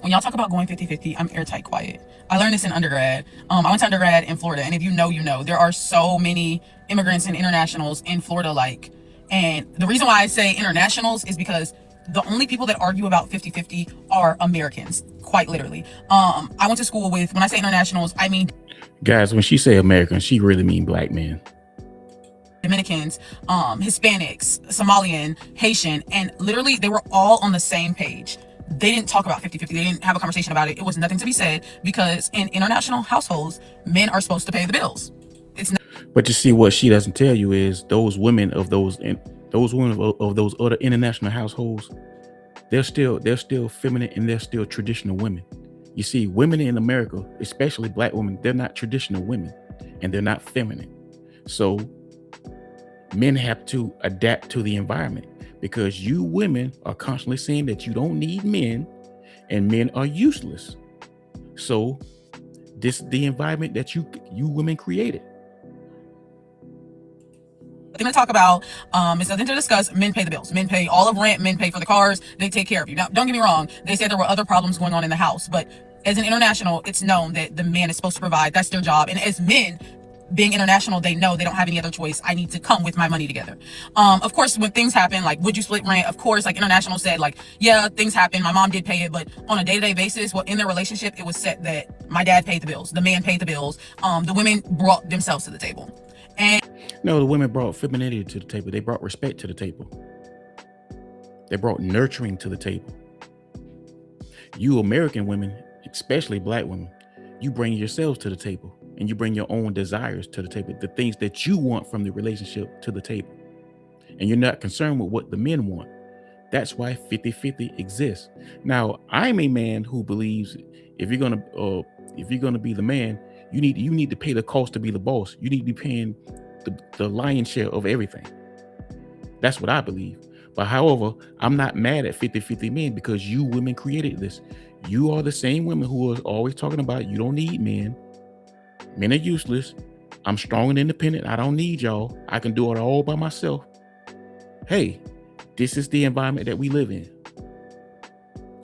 when y'all talk about going 50-50, I'm airtight quiet. I learned this in undergrad. I went to undergrad in Florida, and if you know, you know, there are so many immigrants and internationals in Florida, like, and the reason why I say internationals is because the only people that argue about 50-50 are Americans, quite literally. I went to school with, when I say internationals, I mean Guys, when she say American, she really mean black men. Dominicans, Hispanics, Somalian, Haitian, and literally they were all on the same page. They didn't talk about 50-50. They didn't have a conversation about it. It was nothing to be said because in international households, men are supposed to pay the bills. It's not. But you see, what she doesn't tell you is those women of those women of those other international households, they're still feminine and they're still traditional women. You see, women in America, especially black women, they're not traditional women and they're not feminine. So men have to adapt to the environment because you women are constantly saying that you don't need men and men are useless. So this is the environment that you women created. Nothing to talk about. It's nothing to discuss. Men pay the bills. Men pay all of rent. Men pay for the cars. They take care of you. Now, don't get me wrong. They said there were other problems going on in the house, but as an international, it's known that the man is supposed to provide. That's their job. And as men, being international, they know they don't have any other choice. I need to come with my money together. Of course, when things happen, like, would you split rent? Of course, like international said, like, yeah, things happen. My mom did pay it, but on a day-to-day basis, well, in their relationship, it was set that my dad paid the bills. The man paid the bills. The women brought themselves to the table. And No, the women brought femininity to the table. They brought respect to the table. They brought nurturing to the table. You American women, especially black women, you bring yourselves to the table and you bring your own desires to the table, the things that you want from the relationship to the table. And you're not concerned with what the men want. That's why 50-50 exists. Now, I'm a man who believes if you're gonna be the man, you need to pay the cost to be the boss. You need to be paying the lion's share of everything. That's what I believe. But however, I'm not mad at 50-50 men because you women created this. You are the same women who are always talking about you don't need men. Men are useless. I'm strong and independent. I don't need y'all. I can do it all by myself. Hey, this is the environment that we live in.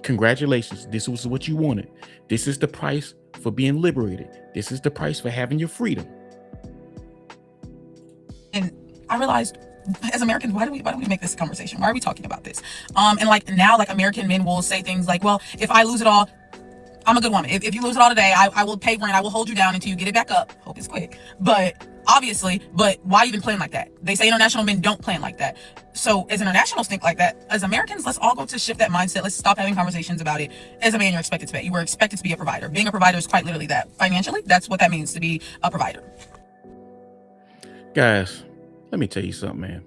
Congratulations. This was what you wanted. This is the price for being liberated. This is the price for having your freedom. and I realized, as Americans, why do we make this a conversation? Why are we talking about this? And like now, like American men will say things like, well, if I lose it all, I'm a good woman. If you lose it all today, I will pay rent. I will hold you down until you get it back up. Hope it's quick. But obviously, but why even plan like that? They say international men don't plan like that. So as internationals think like that, as Americans, let's all go to shift that mindset. Let's stop having conversations about it. As a man, you're expected to pay. You were expected to be a provider. Being a provider is quite literally that. Financially, that's what that means to be a provider. Guys, let me tell you something, man.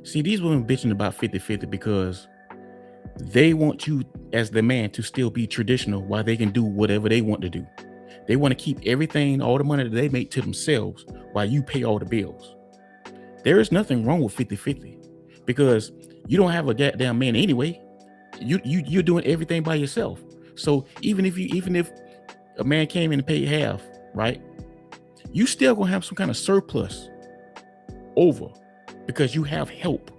See, these women bitching about 50-50 because they want you as the man to still be traditional while they can do whatever they want to do. They want to keep everything, all the money that they make to themselves while you pay all the bills. There is nothing wrong with 50-50 because you don't have a goddamn man anyway. You're doing everything by yourself. So even if a man came in and paid half, right? You still gonna have some kind of surplus over because you have help.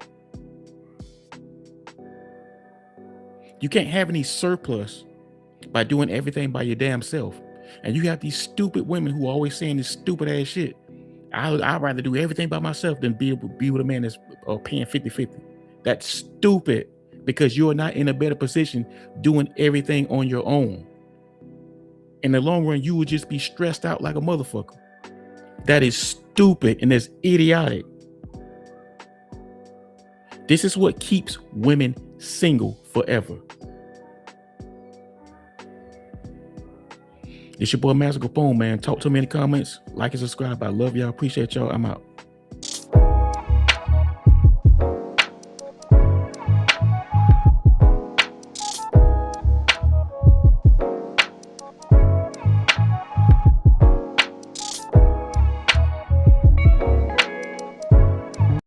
You can't have any surplus by doing everything by your damn self. And you have these stupid women who are always saying this stupid ass shit. I'd rather do everything by myself than be with a man that's paying 50-50. That's stupid because you're not in a better position doing everything on your own. In the long run, you would just be stressed out like a motherfucker. That is stupid and that's idiotic. This is what keeps women single forever. It's your boy Mazo, man. Talk to me in the comments. Like and subscribe. I love y'all. Appreciate y'all. I'm out.